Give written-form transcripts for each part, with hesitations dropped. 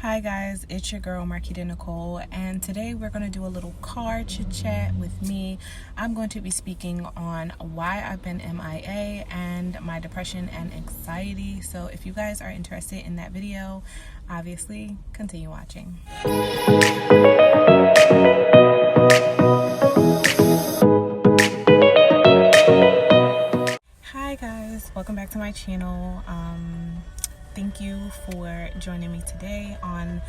Hi guys, it's your girl Marquita Nicole, and today we're going to do a little car chit chat with me. I'm going to be speaking on why I've been MIA and my depression and anxiety. So if you guys are interested in that video, obviously continue watching. Hi guys, welcome back to my channel. Thank you for joining me today on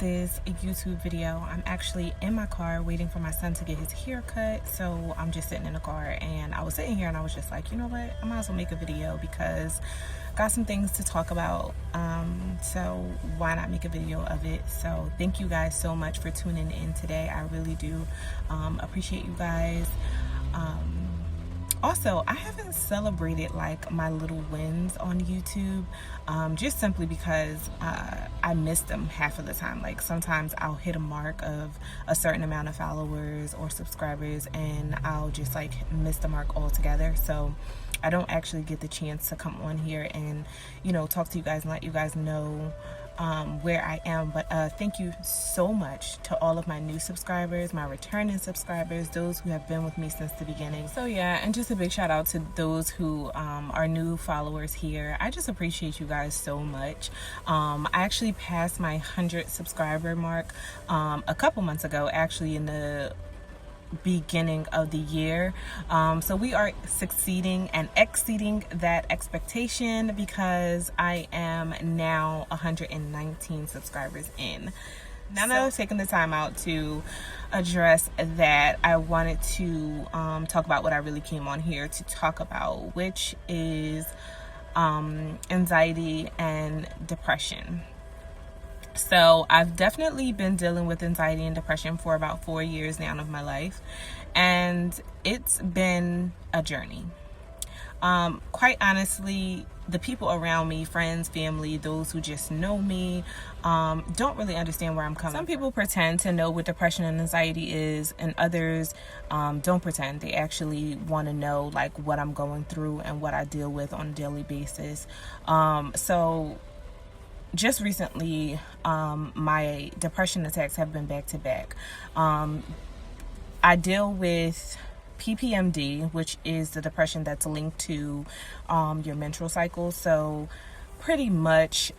this YouTube video. I'm actually in my car waiting for my son to get his hair cut, so I'm just sitting in the car, and I was sitting here and I was just like, you know what, I might as well make a video because I got some things to talk about, so why not make a video of it. So thank you guys so much for tuning in today. I really do appreciate you guys. Also, I haven't celebrated like my little wins on YouTube, just simply because I miss them half of the time. Like sometimes I'll hit a mark of a certain amount of followers or subscribers and I'll just like miss the mark altogether. So I don't actually get the chance to come on here and, you know, talk to you guys and let you guys know where I am. But thank you so much to all of my new subscribers, my returning subscribers, those who have been with me since the beginning. So yeah, and just a big shout out to those who are new followers here. I just appreciate you guys so much. I actually passed my 100 subscriber mark a couple months ago, actually in the beginning of the year. So we are succeeding and exceeding that expectation because I am now 119 subscribers in. Now that I've taken the time out to address that, I wanted to talk about what I really came on here to talk about, which is anxiety and depression. So I've definitely been dealing with anxiety and depression for about 4 years now of my life, and it's been a journey. Quite honestly, the people around me, friends, family, those who just know me, don't really understand where I'm coming from. Some people pretend to know what depression and anxiety is, and others don't pretend. They actually want to know like what I'm going through and what I deal with on a daily basis. So just recently, my depression attacks have been back to back. I deal with PPMD, which is the depression that's linked to your menstrual cycle. So pretty much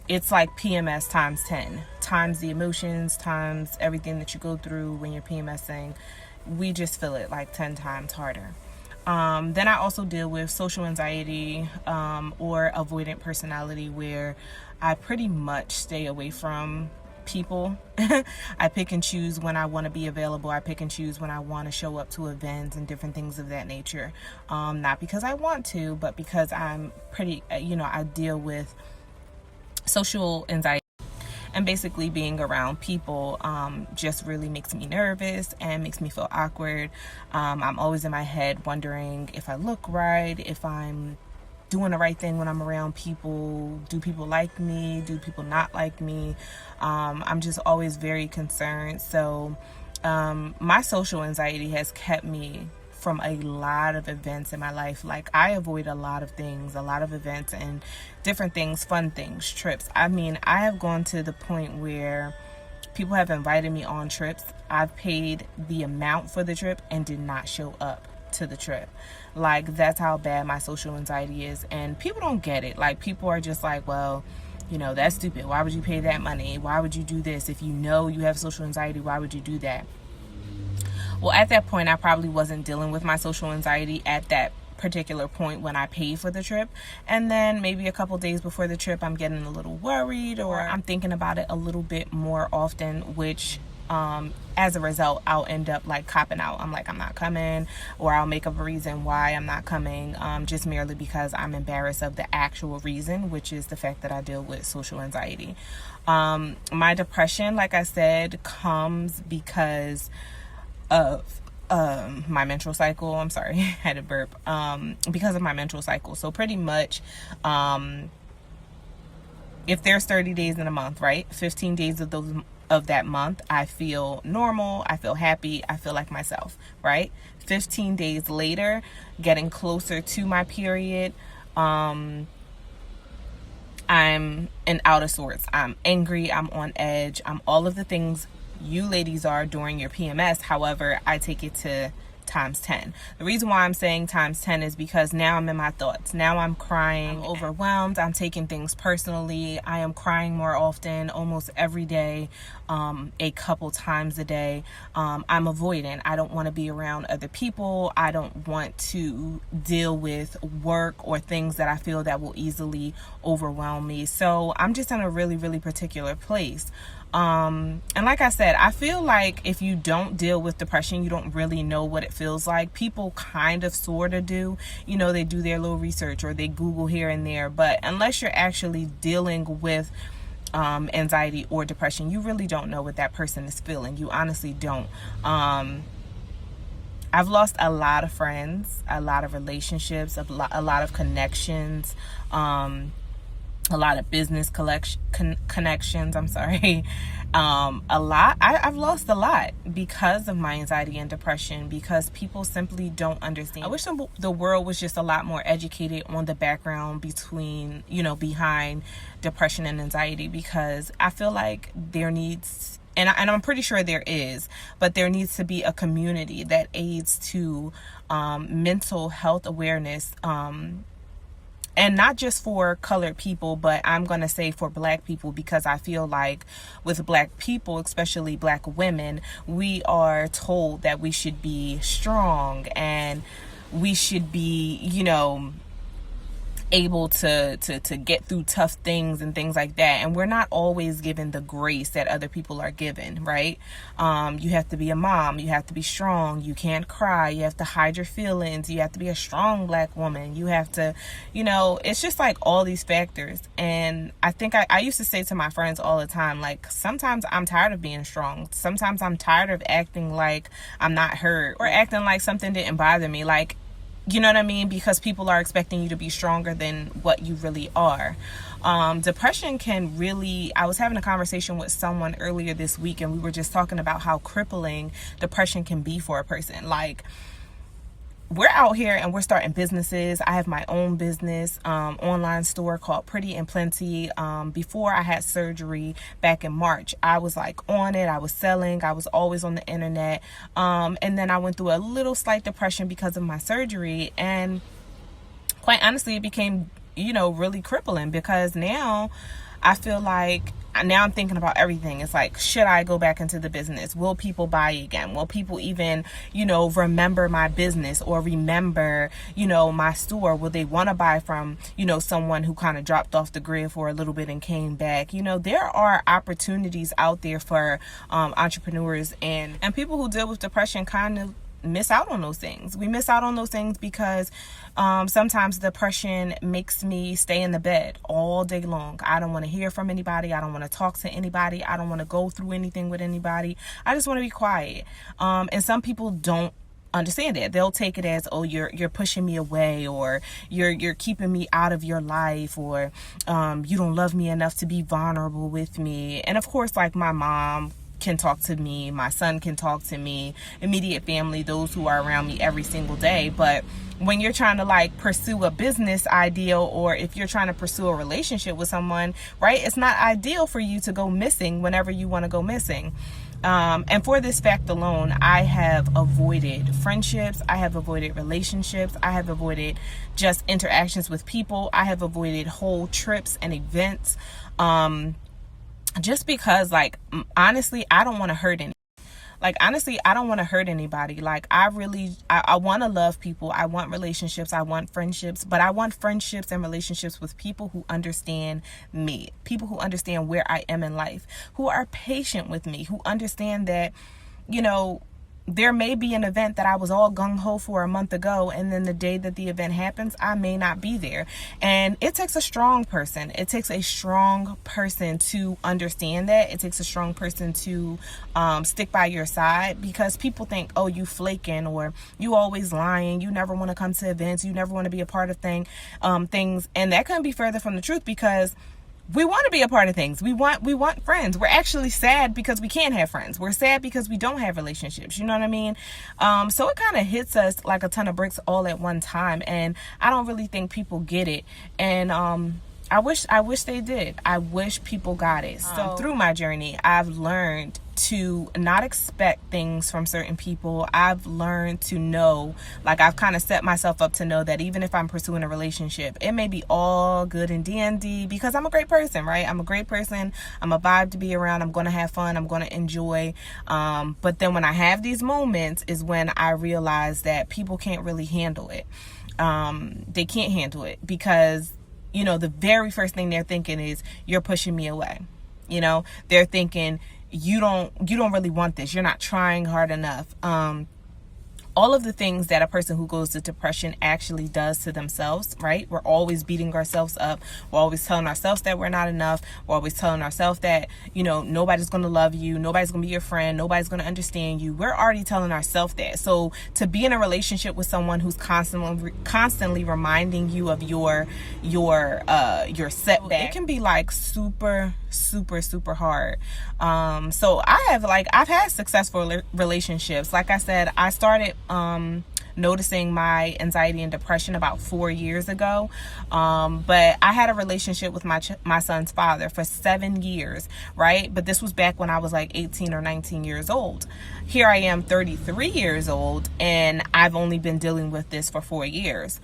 it's like PMS times 10, times the emotions, times everything that you go through when you're PMSing. We just feel it like 10 times harder. Then I also deal with social anxiety or avoidant personality, where I pretty much stay away from people. I pick and choose when I want to be available. I pick and choose when I want to show up to events and different things of that nature. Not because I want to, but because I'm pretty, I deal with social anxiety. And basically being around people just really makes me nervous and makes me feel awkward. I'm always in my head wondering if I look right, if I'm doing the right thing when I'm around people. Do people like me? Do people not like me? I'm just always very concerned. So my social anxiety has kept me from a lot of events in my life. Like I avoid a lot of things, a lot of events and different things, fun things, trips. I mean, I have gone to the point where people have invited me on trips. I've paid the amount for the trip and did not show up to the trip. Like that's how bad my social anxiety is. And people don't get it. Like people are just like, well, that's stupid. Why would you pay that money? Why would you do this? If you know you have social anxiety, why would you do that? Well, at that point, I probably wasn't dealing with my social anxiety at that particular point when I paid for the trip. And then maybe a couple days before the trip, I'm getting a little worried, or I'm thinking about it a little bit more often, which as a result, I'll end up like copping out. I'm like, I'm not coming, or I'll make up a reason why I'm not coming, just merely because I'm embarrassed of the actual reason, which is the fact that I deal with social anxiety. My depression, like I said, comes because of my menstrual cycle. I'm sorry, I had to burp. Because of my menstrual cycle. So pretty much, if there's 30 days in a month, right? 15 days of that month, I feel normal, I feel happy, I feel like myself, right? 15 days later, getting closer to my period, I'm out of sorts. I'm angry, I'm on edge, I'm all of the things you ladies are during your PMS. However, I take it to times 10. The reason why I'm saying times 10 is because now I'm in my thoughts. Now I'm crying, I'm overwhelmed, I'm taking things personally. I am crying more often, almost every day, a couple times a day. I'm avoidant. I don't want to be around other people. I don't want to deal with work or things that I feel that will easily overwhelm me. So I'm just in a really, really particular place. And like I said, I feel like if you don't deal with depression, you don't really know what it feels like. People kind of sort of do, you know, they do their little research or they Google here and there, but unless you're actually dealing with anxiety or depression, you really don't know what that person is feeling. You honestly don't. I've lost a lot of friends, a lot of relationships, a lot of connections, a lot of business connections. I'm sorry. I've lost a lot because of my anxiety and depression, because people simply don't understand. I wish the world was just a lot more educated on the background behind depression and anxiety, because I feel like there needs, and I'm pretty sure there is, but there needs to be a community that aids to mental health awareness, and not just for colored people, but I'm going to say for Black people, because I feel like with Black people, especially Black women, we are told that we should be strong and we should be, able to get through tough things and things like that. And we're not always given the grace that other people are given, right? You have to be a mom, you have to be strong, you can't cry, you have to hide your feelings, you have to be a strong Black woman, you have to, it's just like all these factors. And I think I used to say to my friends all the time, like, sometimes I'm tired of being strong, sometimes I'm tired of acting like I'm not hurt or acting like something didn't bother me, like, you know what I mean? Because people are expecting you to be stronger than what you really are. Depression can really, I was having a conversation with someone earlier this week, and we were just talking about how crippling depression can be for a person. Like, we're out here and we're starting businesses. I have my own business, online store called Pretty and Plenty. Before I had surgery back in March, I was like on it. I was selling. I was always on the internet. And then I went through a little slight depression because of my surgery. And quite honestly, it became, really crippling, because now I feel like, now I'm thinking about everything. It's like, should I go back into the business? Will people buy again? Will people even, remember my business or remember, my store? Will they want to buy from, someone who kind of dropped off the grid for a little bit and came back? There are opportunities out there for entrepreneurs, and people who deal with depression kind of miss out on those things. We miss out on those things because sometimes depression makes me stay in the bed all day long. I don't want to hear from anybody. I don't want to talk to anybody. I don't want to go through anything with anybody. I just want to be quiet. And some people don't understand it. They'll take it as, oh, you're pushing me away, or you're keeping me out of your life, or you don't love me enough to be vulnerable with me. And of course, like, my mom can talk to me, my son can talk to me, immediate family, those who are around me every single day. But when you're trying to like pursue a business ideal, or if you're trying to pursue a relationship with someone, right, it's not ideal for you to go missing whenever you want to go missing. And for this fact alone, I have avoided friendships, I have avoided relationships, I have avoided just interactions with people, I have avoided whole trips and events, just because, like, honestly, I don't want to hurt anybody. Like, honestly, I don't want to hurt anybody. Like, I want to love people. I want relationships. I want friendships. But I want friendships and relationships with people who understand me. People who understand where I am in life. Who are patient with me. Who understand that, there may be an event that I was all gung-ho for a month ago, and then the day that the event happens, I may not be there. And it takes a strong person. It takes a strong person to understand that. It takes a strong person to stick by your side, because people think, oh, you flaking, or you always lying, you never want to come to events, you never want to be a part of things. And that couldn't be further from the truth, because we want to be a part of things. We want friends. We're actually sad because we can't have friends. We're sad because we don't have relationships. You know what I mean? So it kind of hits us like a ton of bricks all at one time. And I don't really think people get it. And I wish they did. I wish people got it. So through my journey, I've learned to not expect things from certain people. I've learned to know, like, I've kind of set myself up to know that even if I'm pursuing a relationship, it may be all good and dandy because I'm a great person, right? I'm a great person. I'm a vibe to be around. I'm going to have fun. I'm going to enjoy. But then when I have these moments is when I realize that people can't really handle it. They can't handle it because, you know, the very first thing they're thinking is, you're pushing me away. You know, they're thinking, you don't really want this. You're not trying hard enough. All of the things that a person who goes to depression actually does to themselves, right? We're always beating ourselves up. We're always telling ourselves that we're not enough. We're always telling ourselves that, you know, nobody's going to love you. Nobody's going to be your friend. Nobody's going to understand you. We're already telling ourselves that. So to be in a relationship with someone who's constantly reminding you of your setback, it can be like super hard. So I've had successful relationships. Like I said, I started noticing my anxiety and depression about 4 years ago. But I had a relationship with my son's father for 7 years, right? But this was back when I was like 18 or 19 years old. Here I am 33 years old, and I've only been dealing with this for 4 years.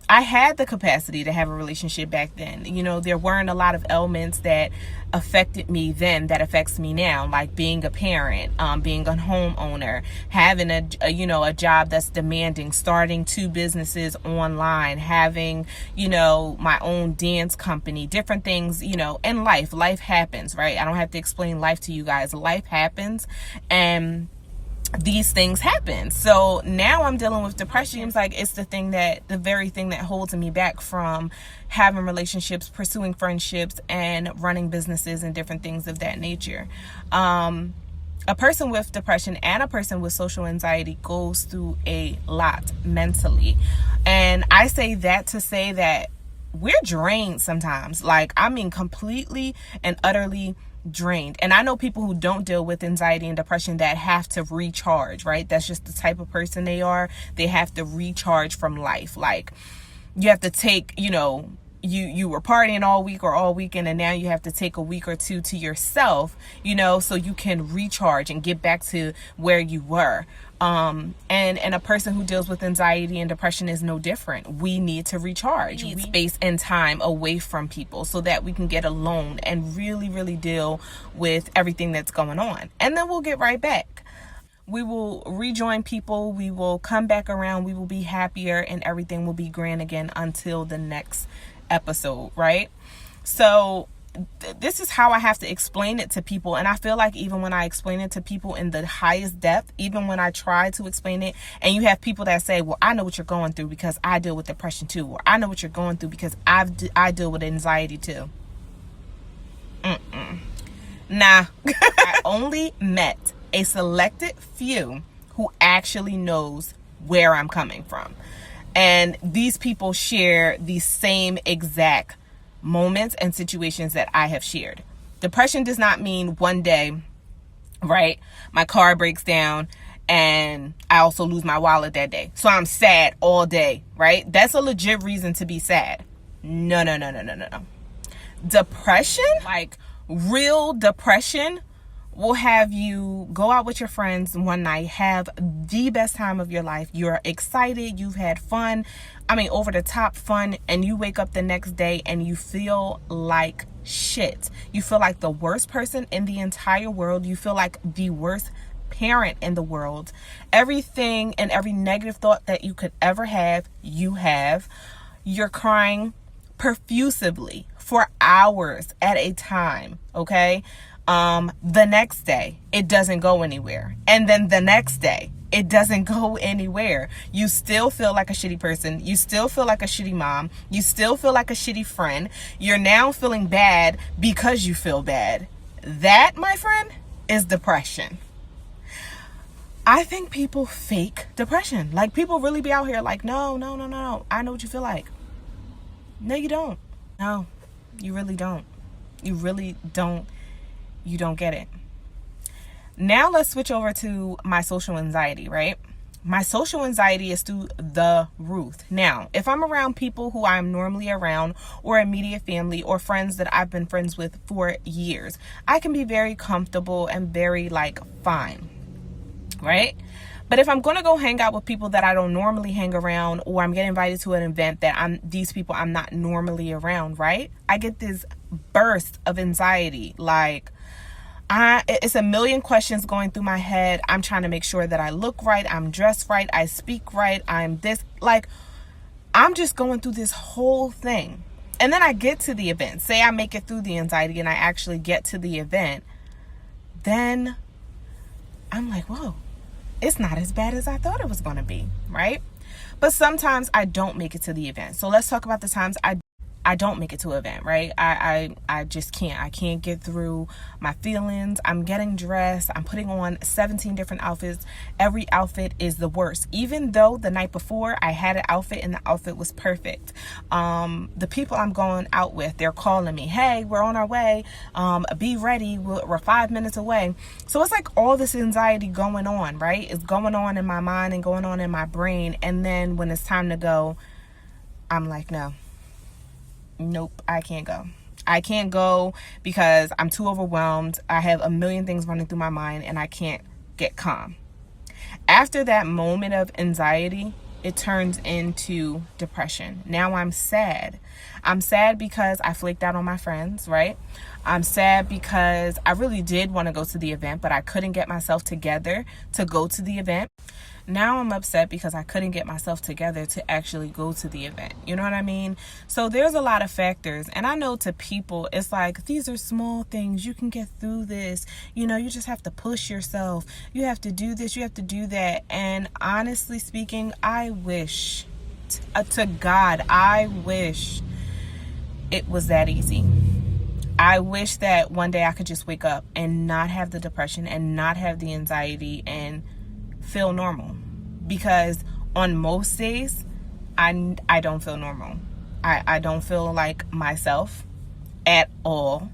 I had the capacity to have a relationship back then. You know, there weren't a lot of elements that affected me then that affects me now, like being a parent, being a homeowner, having a job that's demanding, starting 2 businesses online, having, you know, my own dance company, different things, you know, in life. Life happens, right? I don't have to explain life to you guys. Life happens, and these things happen. So now I'm dealing with depression. It's like it's the very thing that holds me back from having relationships, pursuing friendships, and running businesses and different things of that nature. A person with depression and a person with social anxiety goes through a lot mentally. And I say that to say that we're drained sometimes. Like, I mean, completely and utterly drained. And I know people who don't deal with anxiety and depression that have to recharge, right? That's just the type of person they are. They have to recharge from life. Like, you have to take, you know, you were partying all week or all weekend, and now you have to take a week or two to yourself, you know, so you can recharge and get back to where you were. And a person who deals with anxiety and depression is no different. We need to recharge. We need space and time away from people so that we can get alone and really, really deal with everything that's going on. And then we'll get right back. We will rejoin people. We will come back around. We will be happier, and everything will be grand again until the next episode, right? So this is how I have to explain it to people. And I feel like even when I explain it to people in the highest depth, even when I try to explain it, and you have people that say, well, I know what you're going through because I deal with depression too, or I know what you're going through because I deal with anxiety too. Nah. I only met a selected few who actually knows where I'm coming from. And these people share the same exact moments and situations that I have shared. Depression does not mean one day, right, my car breaks down and I also lose my wallet that day, so I'm sad all day, right? That's a legit reason to be sad. No. Depression, like real depression, will have you go out with your friends one night, have the best time of your life. You're excited, you've had fun, I mean over the top fun, and you wake up the next day and you feel like shit. You feel like the worst person in the entire world. You feel like the worst parent in the world. Everything and every negative thought that you could ever have, you have. You're crying profusely for hours at a time, okay? The next day, it doesn't go anywhere. And then the next day, it doesn't go anywhere. You still feel like a shitty person. You still feel like a shitty mom. You still feel like a shitty friend. You're now feeling bad because you feel bad. That, my friend, is depression. I think people fake depression. Like, people really be out here like, no. I know what you feel like. No, you don't. No, you really don't. You really don't. You don't get it. Now let's switch over to my social anxiety, right? My social anxiety is through the roof. Now, if I'm around people who I'm normally around, or immediate family, or friends that I've been friends with for years, I can be very comfortable and very like fine, right? But if I'm going to go hang out with people that I don't normally hang around, or I'm getting invited to an event that these people I'm not normally around, right? I get this burst of anxiety. Like, it's a million questions going through my head. I'm trying to make sure that I look right, I'm dressed right, I speak right, I'm this. Like, I'm just going through this whole thing. And then I get to the event. Say I make it through the anxiety and I actually get to the event. Then I'm like, whoa, it's not as bad as I thought it was going to be, right? But sometimes I don't make it to the event. So let's talk about the times I don't make it to an event, right? I just can't. I can't get through my feelings. I'm getting dressed. I'm putting on 17 different outfits. Every outfit is the worst. Even though the night before I had an outfit and the outfit was perfect. The people I'm going out with, they're calling me, hey, we're on our way. Be ready. We're 5 minutes away. So it's like all this anxiety going on, right? It's going on in my mind and going on in my brain. And then when it's time to go, I'm like, nope, I can't go. I can't go because I'm too overwhelmed. I have a million things running through my mind and I can't get calm. After that moment of anxiety, it turns into depression. Now I'm sad. I'm sad because I flaked out on my friends, right? I'm sad because I really did want to go to the event, but I couldn't get myself together to go to the event. Now I'm upset because I couldn't get myself together to actually go to the event. You know what I mean? So there's a lot of factors. And I know to people, it's like, these are small things. You can get through this. You know, you just have to push yourself. You have to do this. You have to do that. And honestly speaking, I wish to God, I wish it was that easy. I wish that one day I could just wake up and not have the depression and not have the anxiety and feel normal, because on most days I don't feel normal. I don't feel like myself at all.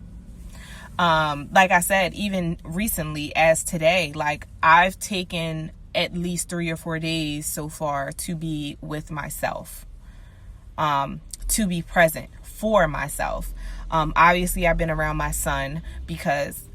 Like I said, even recently as today, like I've taken at least 3 or 4 days so far to be with myself, to be present for myself. Obviously I've been around my son because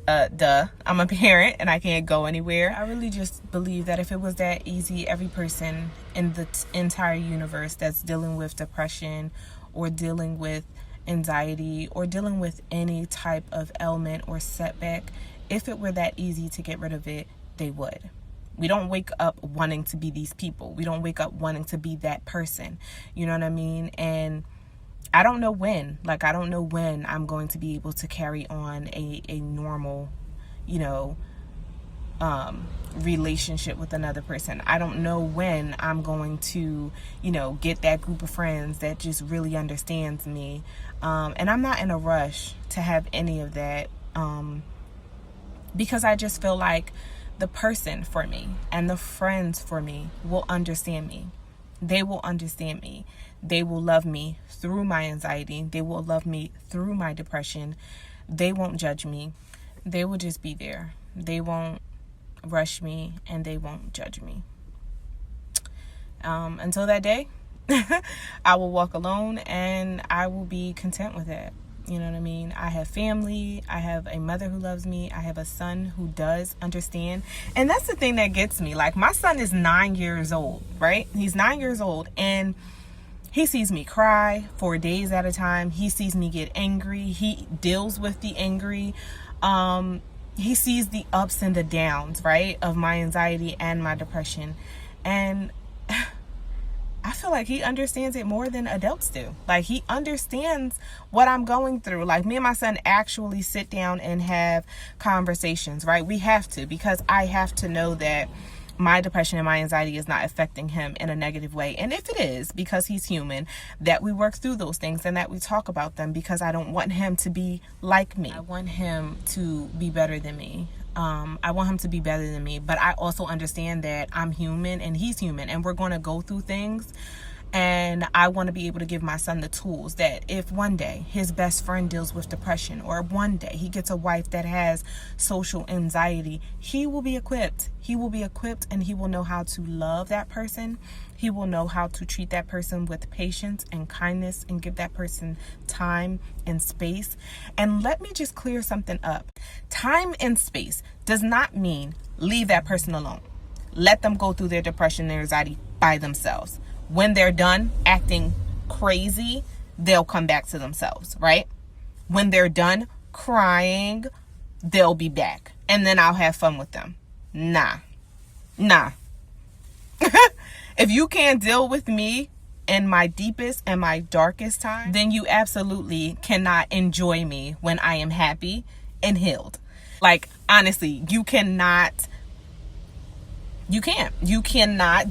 I'm a parent and I can't go anywhere. I really just believe that if it was that easy, every person in the entire universe that's dealing with depression or dealing with anxiety or dealing with any type of ailment or setback, if it were that easy to get rid of it, they would. We don't wake up wanting to be these people. We don't wake up wanting to be that person. You know what I mean? And I don't know when. Like, I don't know when I'm going to be able to carry on a normal, relationship with another person. I don't know when I'm going to, get that group of friends that just really understands me. And I'm not in a rush to have any of that, because I just feel like the person for me and the friends for me will understand me. They will understand me. They will love me through my anxiety. They will love me through my depression. They won't judge me. They will just be there. They won't rush me and they won't judge me. Until that day, I will walk alone and I will be content with it. You know what I mean? I have family. I have a mother who loves me. I have a son who does understand. And that's the thing that gets me. Like, my son is 9 years old, right? He's 9 years old and he sees me cry for days at a time. He sees me get angry. He deals with the angry. He sees the ups and the downs, right, of my anxiety and my depression. And I feel like he understands it more than adults do. Like, he understands what I'm going through. Like, me and my son actually sit down and have conversations, right? We have to, because I have to know that my depression and my anxiety is not affecting him in a negative way. And if it is, because he's human, that we work through those things and that we talk about them, because I don't want him to be like me. I want him to be better than me. I want him to be better than me, but I also understand that I'm human and he's human, and we're going to go through things And I want to be able to give my son the tools that if one day his best friend deals with depression, or one day he gets a wife that has social anxiety, he will be equipped. He will be equipped, and he will know how to love that person. He will know how to treat that person with patience and kindness and give that person time and space. And let me just clear something up. Time and space does not mean leave that person alone. Let them go through their depression and anxiety by themselves. When they're done acting crazy, they'll come back to themselves, right? When they're done crying, they'll be back. And then I'll have fun with them. Nah. If you can't deal with me in my deepest and my darkest time, then you absolutely cannot enjoy me when I am happy and healed. Like, honestly, you cannot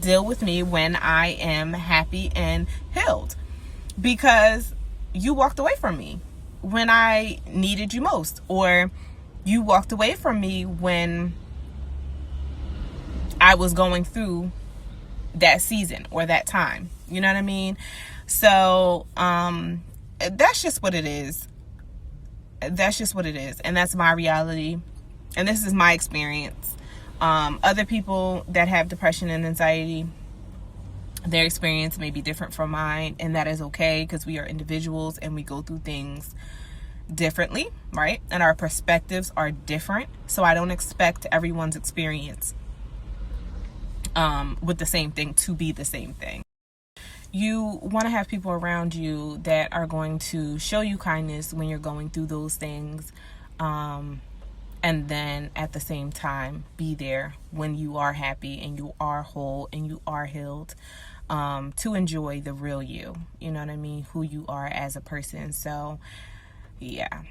deal with me when I am happy and healed, because you walked away from me when I needed you most, or you walked away from me when I was going through that season or that time. You know what I mean? So that's just what it is. That's just what it is. And that's my reality. And this is my experience. Other people that have depression and anxiety, their experience may be different from mine, and that is okay, because we are individuals and we go through things differently, right? And our perspectives are different. So I don't expect everyone's experience with the same thing to be the same thing. You want to have people around you that are going to show you kindness when you're going through those things, and then at the same time be there when you are happy and you are whole and you are healed, to enjoy the real you. You know what I mean? Who you are as a person. So yeah.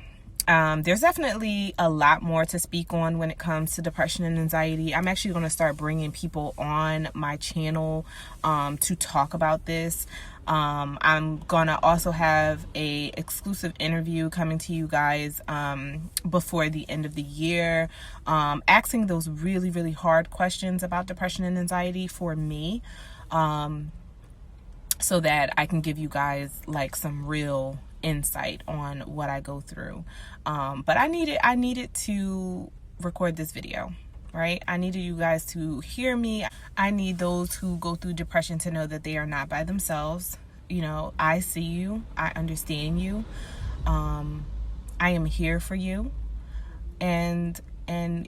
There's definitely a lot more to speak on when it comes to depression and anxiety. I'm actually going to start bringing people on my channel to talk about this. I'm going to also have a exclusive interview coming to you guys before the end of the year, asking those really, really hard questions about depression and anxiety for me, so that I can give you guys like some real insight on what I go through. But I needed to record this video, right? I needed you guys to hear me. I need those who go through depression to know that they are not by themselves. You know, I see you, I understand you, I am here for you, and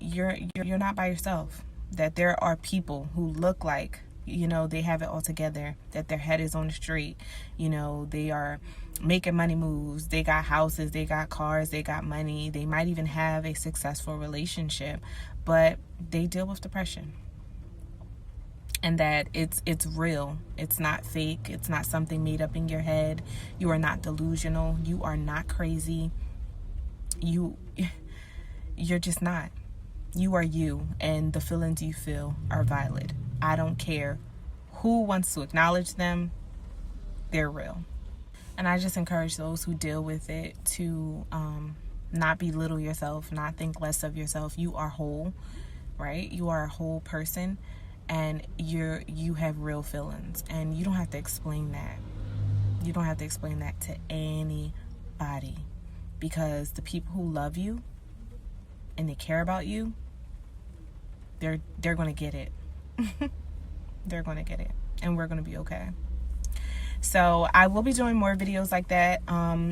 you're not by yourself. That there are people who look like, you know, they have it all together, that their head is on the straight, you know, they are making money moves, they got houses, they got cars, they got money, they might even have a successful relationship, but they deal with depression. And that it's real. It's not fake. It's not something made up in your head. You are not delusional. You are not crazy. You're just not. You are you, and the feelings you feel are valid. I don't care who wants to acknowledge them. They're real. And I just encourage those who deal with it to not belittle yourself, not think less of yourself. You are whole, right? You are a whole person, and you have real feelings, and you don't have to explain that. You don't have to explain that to anybody, because the people who love you and they care about you, they're going to get it. They're going to get it, and we're going to be okay. So I will be doing more videos like that,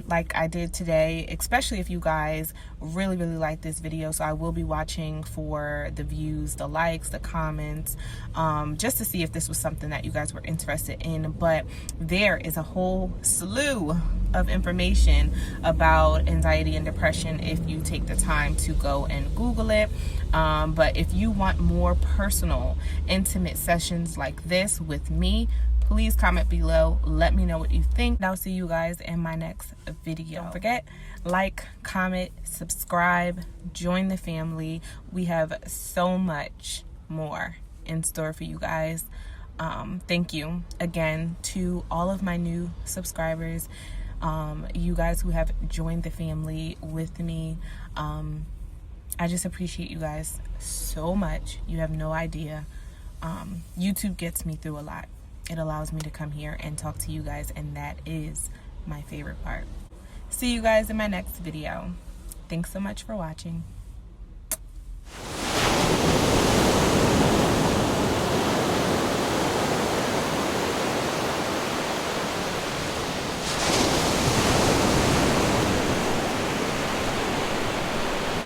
like I did today, especially if you guys really, really like this video. So I will be watching for the views, the likes, the comments, just to see if this was something that you guys were interested in. But there is a whole slew of information about anxiety and depression if you take the time to go and Google it. But if you want more personal, intimate sessions like this with me, please comment below. Let me know what you think. I'll see you guys in my next video. Don't forget, like, comment, subscribe, join the family. We have so much more in store for you guys. Thank you again to all of my new subscribers, you guys who have joined the family with me. I just appreciate you guys so much. You have no idea. YouTube gets me through a lot. It allows me to come here and talk to you guys, and that is my favorite part. See you guys in my next video. Thanks so much for watching.